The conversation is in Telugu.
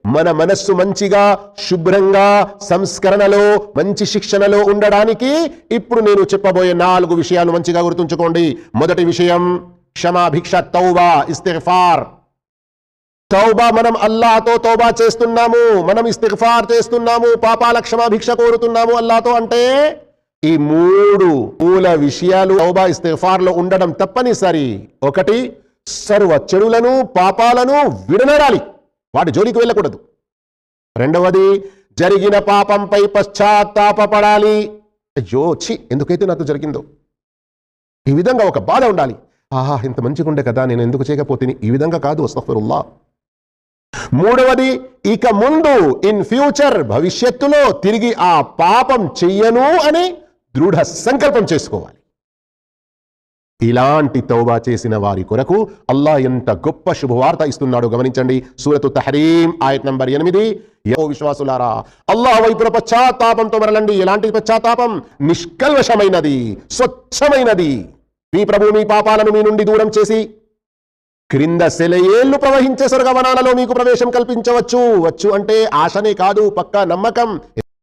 మన మనస్సు మంచిగా శుభ్రంగా సంస్కరణలో మంచి శిక్షణలో ఉండడానికి ఇప్పుడు నేను చెప్పబోయే 4 విషయాలు మంచిగా గుర్తుంచుకోండి. మొదటి విషయం క్షమాభిక్ష, తౌబా, ఇస్తిగ్ఫార్. తౌబా, మనం అల్లాహ్తో తౌబా చేస్తున్నాము, మనం ఇస్తిగ్ఫార్ చేస్తున్నాము, పాపాల క్షమాభిక్ష కోరుతున్నాము అల్లాహ్తో. అంటే ఈ 3 మూల విషయాలు తౌబా ఇస్తిగ్ఫార్లో ఉండడం తప్పనిసరి. ఒకటి, సర్వ చెడులను పాపాలను విడనాడాలి, వాటి జోలికి వెళ్ళకూడదు. రెండవది, జరిగిన పాపంపై పశ్చాత్తాపపడాలి. అయ్యో ఛీ, ఎందుకైతే నాతో జరిగిందో, ఈ విధంగా ఒక బాధ ఉండాలి. ఆహా, ఇంత మంచిగా ఉండే కదా, నేను ఎందుకు చేయకపోతే, ఈ విధంగా కాదు, అస్తగ్ఫిరుల్లాహ్. మూడవది, ఇక ముందు ఇన్ ఫ్యూచర్ భవిష్యత్తులో తిరిగి ఆ పాపం చెయ్యను అని దృఢ సంకల్పం చేసుకోవాలి. ఇలాంటి తౌబా చేసిన వారి కొరకు అల్లాహ్ ఎంత గొప్ప శుభవార్త ఇస్తున్నాడో గమనించండి. సూరతు తహరీమ్ ఆయత్ నంబర్ 8. ఓ విశ్వాసులారా, అల్లాహ్ వైపున పశ్చాత్తాపంతో మరలండి. ఎలాంటి పశ్చాత్తాపం? నిష్కల్మషమైనది, స్వచ్ఛమైనది. మీ ప్రభు మీ పాపాలను మీ నుండి దూరం చేసి క్రింద సెలయేళ్లు ప్రవహించే స్వర్గవనాలలో మీకు ప్రవేశం కల్పించవచ్చు. వచ్చు అంటే ఆశనే కాదు, పక్కా నమ్మకం.